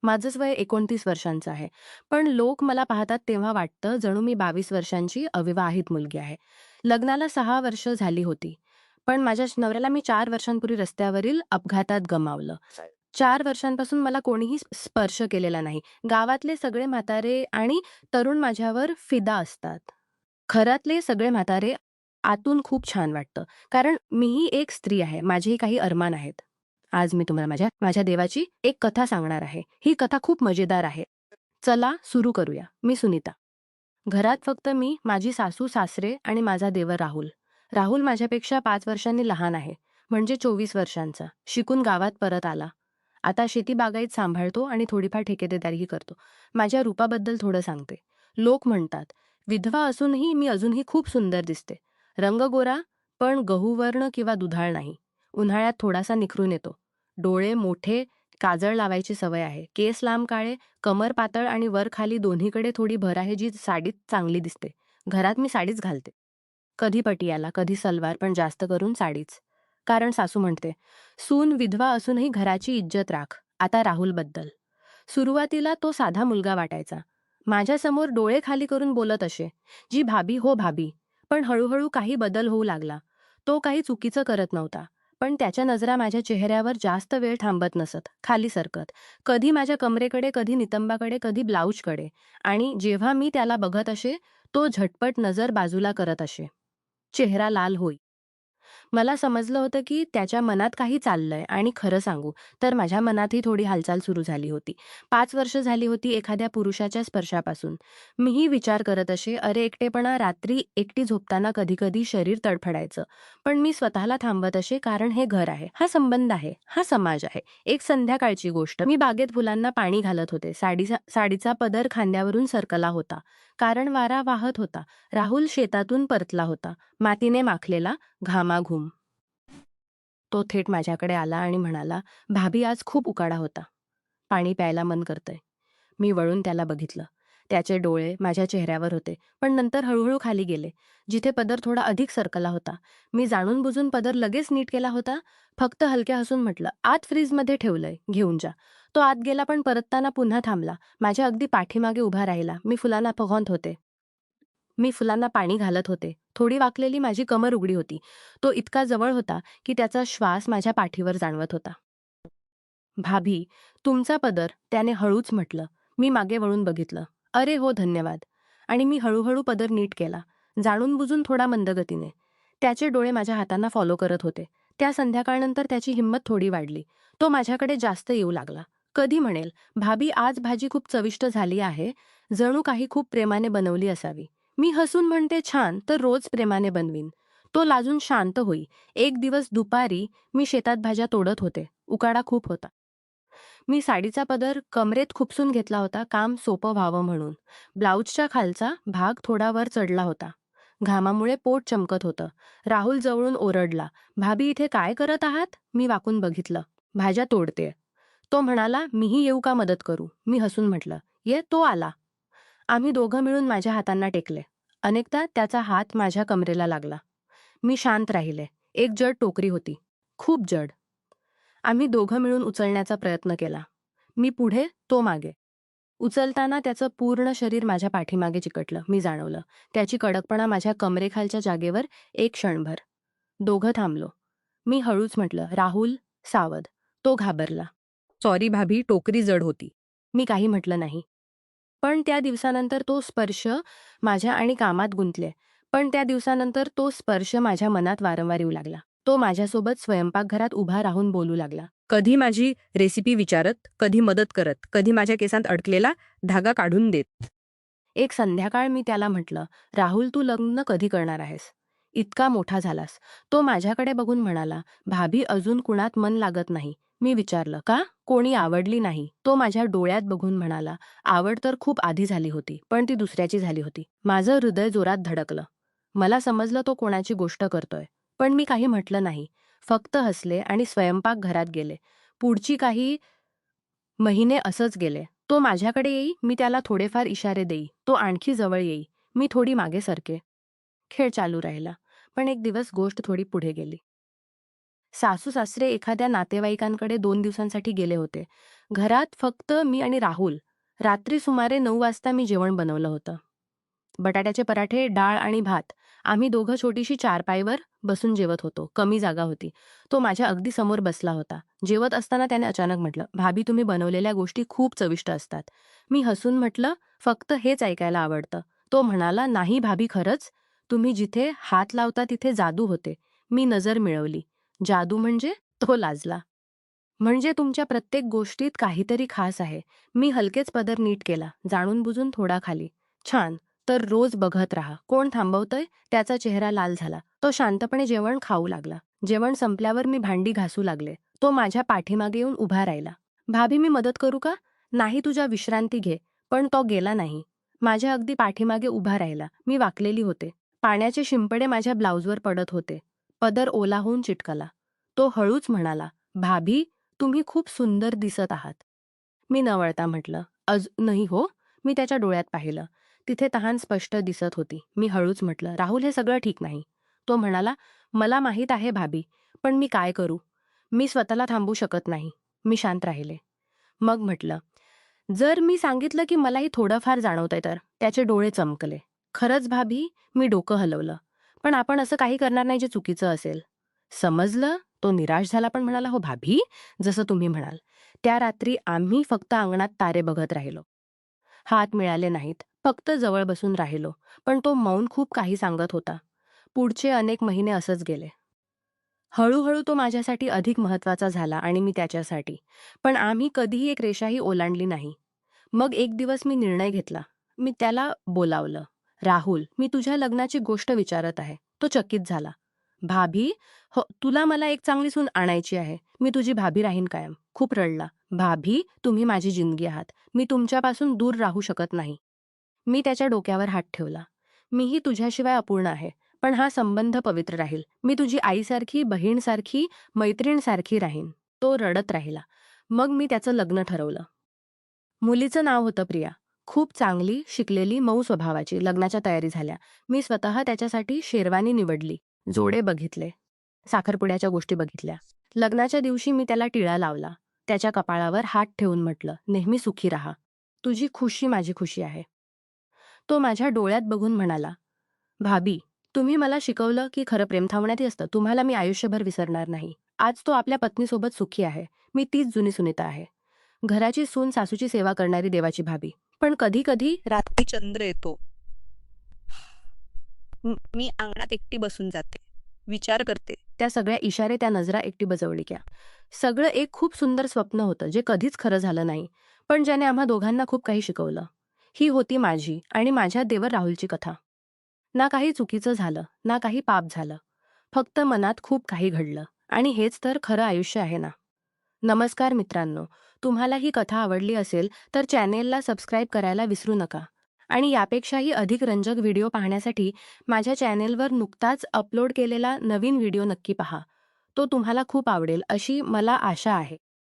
माझंच वय 29 वर्षांचं आहे. पण लोक मला पाहतात तेव्हा वाटतं जणू मी 22 वर्षांची अविवाहित मुलगी आहे. लग्नाला 6 वर्ष झाली होती. पण माझ्या नवऱ्याला मी 4 वर्षांपूर्वी रस्त्यावरील अपघातात गमावलं. 4 वर्षांपासून मला कोणीही स्पर्श केलेला नाही. गावातले सगळे म्हातारे आणि तरुण माझ्यावर फिदा असतात. घरातले सगळे म्हातारे आतून खूप छान वाटतं. कारण मीही एक स्त्री आहे. माझेही काही अरमान आहेत. आज मी तुम्हाला माझ्या माझ्या देवाची एक कथा सांगणार आहे. ही कथा खूप मजेदार आहे. चला सुरू करूया. मी सुनीता. घरात फक्त मी, माझी सासू-सासरे आणि माझा देवर राहुल. राहुल माझ्यापेक्षा 5 वर्षांनी लहान आहे. म्हणजे 24 वर्षांचा. शिकून गावात परत आला. आता शेती-बागायत सांभाळतो आणि थोडीफार ठेकेदारीही करतो. माझ्या रूपाबद्दल थोडं सांगते. लोक म्हणतात, विधवा असूनही मी अजूनही खूप सुंदर दिसते. रंग गोरा, पण गहूवर्ण किंवा दुधाळ नाही. उन्हाळ्यात थोडासा निखरून येतो. डोळे मोठे, काजळ लावायची सवय आहे. केस लांब काळे, कमर पातळ आणि वर खाली दोन्हीकडे थोडी भर आहे जी साडीत चांगली दिसते. घरात मी साडीच घालते. कधी पटियाला, कधी सलवार, पण जास्त करून साडीच. कारण सासू म्हणते, सून विधवा असूनही घराची इज्जत राख. आता राहुलबद्दल. सुरुवातीला तो साधा मुलगा वाटायचा. माझ्यासमोर डोळे खाली करून बोलत असे, जी भाभी हो भाभी. पण हळूहळू काही बदल होऊ लागला. तो काही चुकीचं करत नव्हता. पण त्याच्या नजरा माझ्या चेहऱ्यावर जास्त वेळ थांबत नसत, खाली सरकत. कधी माझ्या कमरेकडे, कधी नितंबाकडे, कधी ब्लाऊजकडे. आणि जेव्हा मी त्याला बघत असे, तो झटपट नजर बाजूला करत असे. चेहरा लाल होई. मला समजलं होतं की त्याच्या मनात काही चाललंय आणि खरं सांगू तर माझ्या मनातही थोडी हालचाल सुरू झाली होती. 5 वर्ष झाली होती एखाद्या पुरुषाच्या स्पर्शापासून. मीही विचार करत असे, अरे एकटेपणा, रात्री एकटी झोपताना कधी-कधी शरीर तडफडायचं. पण मी स्वतःला थांबवत असे कारण हे घर आहे, हा संबंध आहे, हा समाज आहे. एक संध्याकाळची गोष्ट. मी बागेत फुलांना पाणी घालत होते. साडीचा पदर खांद्यावरून सरकला होता. कारण वारा वाहत होता. राहुल शेतातून परतला होता. मातीने माखलेला, घामाघूम. तो थेट माझ्याकडे आला आणि म्हणाला, "भाभी आज खूप उकाडा होता. पाणी प्यायला मन करतंय." मी वळून त्याला बघितलं. त्याचे डोळे माझ्या चेहऱ्यावर होते, पण नंतर हळूहळू खाली गेले. जिथे पदर थोडा अधिक सरकला होता. मी जाणून-बुजून पदर लगेच नीट केला होता. फक्त हलक्या हसून म्हटलं, "आत फ्रीजमध्ये ठेवलंय, घेऊन जा." तो आत गेला पण परतताना पुन्हा थांबला. माझ्या अगदी पाठीमागे उभा राहिला. मी फुलांना पाणी घालत होते. थोडी वाकलेली माझी कमर उघडी होती. तो इतका जवळ होता की त्याचा श्वास माझ्या पाठीवर जाणवत होता. "भाभी, तुमचा पदर," त्याने हळूच म्हटलं. मी मागे वळून बघितलं. "अरे हो, धन्यवाद." आणि मी हळूहळू पदर नीट केला. जाणून-बुजून थोडा मंदगतीने. त्याचे डोळे माझ्या हातांना फॉलो करत होते. त्या संध्याकाळनंतर त्याची हिंमत थोडी वाढली. तो माझ्याकडे जास्त येऊ लागला. कधी म्हणेल, "भाभी, आज भाजी खूप चविष्ट झाली आहे." जणू काही खूप प्रेमाने बनवली असावी. मी हसून म्हणते, "छान, तर रोज प्रेमाने बनवीन." तो लाजून शांत होई. एक दिवस दुपारी मी शेतात भाज्या तोडत होते. उकाडा खूप होता. मी साडीचा पदर कमरेत खुपसून घेतला होता, काम सोपं व्हावं म्हणून. ब्लाऊजच्या खालचा भाग थोडा वर चढला होता. घामामुळे पोट चमकत होतं. राहुल जवळून ओरडला, "भाभी, इथे काय करत आहात?" मी वाकून बघितलं. "भाज्या तोडतेय." तो म्हणाला, "मीही येऊ का मदत करू?" मी हसून म्हटलं, "ये." तो आला. आम्ही दोघं मिळून माझ्या हातांना टेकले. अनेकदा त्याचा हात माझ्या कमरेला लागला. मी शांत राहिले. एक जड टोकरी होती. खूप जड. आम्ही दोघं मिळून उचलण्याचा प्रयत्न केला. मी पुढे, तो मागे. उचलताना त्याचं पूर्ण शरीर माझ्या पाठीमागे चिकटलं. मी जाणवलं. त्याची कडकपणा माझ्या कमरेखालच्या जागेवर एक क्षणभर. दोघं थांबलो. मी हळूच म्हटलं, "राहुल, सावध." तो घाबरला. "सॉरी भाभी, टोकरी जड होती." मी काही म्हटलं नाही. पण त्या दिवसानंतर तो स्पर्श माझ्या आणि कामात गुंतले. पण त्या दिवसानंतर तो स्पर्श माझ्या मनात वारंवार येऊ लागला. तो माझ्यासोबत स्वयंपाकघरात उभा राहून बोलू लागला. कधी माझी रेसिपी विचारत, कधी मदत करत, कधी माझ्या केसांत अडकलेला धागा काढून देत. एक संध्याकाळ मी त्याला म्हटलं, "राहुल, तू लग्न कधी करणार आहेस? इतका मोठा झालास." तो माझ्याकडे बघून म्हणाला, "भाभी, अजून कुणात मन लागत नाही." मी विचारलं, "का? कोणी आवडली नाही?" तो माझ्या डोळ्यात बघून म्हणाला, "आवड तर खूप आधी झाली होती, पण ती दुसऱ्याची झाली होती." माझं हृदय जोरात धडकलं. मला समजलं तो कोणाची गोष्ट करतोय. पण मी काही म्हटलं नाही. फक्त हसले आणि स्वयंपाकघरात गेले. पुढची काही महिने असंच गेले. तो माझ्याकडे येई, मी त्याला थोडेफार इशारे देई. तो आणखी जवळ येई. मी थोडी मागे सरके. खेळ चालू राहिला. पण एक दिवस गोष्ट थोडी पुढे गेली. सासू-सासरे एखाद्या नातेवाईकांकडे 2 दिवसांसाठी गेले होते. घरात फक्त मी आणि राहुल. रात्री सुमारे 9 वाजता मी जेवण बनवलं होतं. बटाट्याचे पराठे, डाळ आणि भात. आम्ही दोघं छोटीशी चारपाईवर बसून जेवत होतो. कमी जागा होती. तो माझ्या अगदी समोर बसला होता. जेवत असताना त्याने अचानक म्हटलं, "भाभी, तुम्ही बनवलेल्या गोष्टी खूप चविष्ट असतात." मी हसून म्हटलं, "फक्त हेच ऐकायला आवडतं." तो म्हणाला, "नाही भाभी, खरंच. तुम्ही जिथे हात लावता तिथे जादू होते." मी नजर मिळवली. "जादू म्हणजे?" तो लाजला. "म्हणजे तुमच्या प्रत्येक गोष्टीत काहीतरी खास आहे." मी हलकेच पदर नीट केला, जाणून-बुजून थोडा खाली. "छान. तर रोज बघत राहा. कोण थांबवतंय?" त्याचा चेहरा लाल झाला. तो शांतपणे जेवण खाऊ लागला. जेवण संपल्यावर मी भांडी घासू लागले. तो माझ्या पाठीमागे येऊन उभा राहिला. "भाभी, मी मदत करू का?" "नाही, तुझ्या विश्रांती घे." पण तो गेला नाही. माझ्या अगदी पाठीमागे उभा राहिला. मी वाकलेली होते. पाण्याचे शिंपडे माझ्या ब्लाऊजवर पडत होते. पदर ओला होऊन चिटकला. तो हळूच म्हणाला, "भाभी, तुम्ही खूप सुंदर दिसत आहात." मी नवळता म्हटलं, "अजूनही हो?" मी त्याच्या डोळ्यात पाहिलं. तिथे तहान स्पष्ट दिसत होती. मी हळूच म्हटलं, "राहुल, हे सगळं ठीक नाही." तो म्हणाला, "मला माहीत आहे भाभी, पण मी काय करू? मी स्वतःला थांबवू शकत नाही." मी शांत राहिले. मग म्हटलं, "जर मी सांगितलं की मलाही थोडंफार जाणवतंय तर?" त्याचे डोळे चमकले. "खरंच भाभी?" मी डोकं हलवलं. "पण आपण असं काही करणार नाही जे चुकीचं असेल." "समजलं." तो निराश झाला पण म्हणाला, "हो भाभी, जसं तुम्ही म्हणाल." त्या रात्री आम्ही फक्त अंगणात तारे बघत राहिलो. हात मिळाले नाहीत. फक्त जवळ बसून राहिलो. पण तो मौन खूप काही सांगत होता. पुढचे अनेक महिने असंच गेले. हळूहळू तो माझ्यासाठी अधिक महत्त्वाचा झाला आणि मी त्याच्यासाठी. पण आम्ही कधीही एक रेषाही ओलांडली नाही. मग एक दिवस मी निर्णय घेतला. मी त्याला बोलावलं. "राहुल, मी तुझ्या लग्नाची गोष्ट विचारत आहे." तो चकित झाला. "भाभी? हो, तुला मला एक चांगली सून आणायची आहे. मी तुझी भाभी राहीन कायम." खूप रडला. "भाभी, तुम्ही माझी जिंदगी आहात. मी तुमच्यापासून दूर राहू शकत नाही." मी त्याच्या डोक्यावर हात ठेवला. "मीही तुझ्याशिवाय अपूर्ण आहे. पण हा संबंध पवित्र राहील. मी तुझी आईसारखी, बहीणसारखी, मैत्रीणसारखी राहीन." तो रडत राहिला. मग मी त्याचं लग्न ठरवलं. मुलीचं नाव होतं प्रिया. खूप चांगली, शिकलेली, मऊ स्वभावाची. लग्नाच्या तयारी झाल्या. मी स्वतः त्याच्यासाठी शेरवानी निवडली. जोडे बघितले. साखरपुड्याच्या गोष्टी बघितल्या. लग्नाच्या दिवशी मी त्याला टिळा लावला. त्याच्या कपाळावर हात ठेवून म्हटलं, "नेहमी सुखी राहा. तुझी खुशी माझी खुशी आहे." तो माझ्या डोळ्यात बघून म्हणाला, "भाभी, तुम्ही मला शिकवलं की खरं प्रेम थांबण्यातही असतं. तुम्हाला मी आयुष्यभर विसरणार नाही." आज तो आपल्या पत्नीसोबत सुखी आहे. मी तीच जुनी सुनीता आहे. घराची सून, सासूची सेवा करणारी देवाची भाभी. पण कधी-कधी रात्री चंद्र येतो. मी अंगणात एकटी बसून जाते. विचार करते. त्या सगळ्या इशारे, त्या नजरा एकटी बजवळीक्या. सगळं एक खूप सुंदर स्वप्न होतं, जे कधीच खरं झालं नाही. पण ज्याने आम्हा दोघांना खूप काही शिकवलं. ही होती माझी आणि माझ्या देवर राहुलची कथा. ना काही चुकीचं झालं, ना काही पाप झालं. फक्त मनात खूप काही घडलं. आणि हेच तर खरं आयुष्य आहे ना. नमस्कार मित्रांनो, तुम्हाला ही कथा आवडली असेल तर चॅनेलला सबस्क्राईब करायला विसरू नका. आणि यापेक्षाही अधिक रंजक व्हिडिओ पाहण्यासाठी माझ्या चॅनेलवर नुकताच अपलोड केलेला नवीन व्हिडिओ नक्की पहा. तो तुम्हाला खूप आवडेल अशी मला आशा आहे.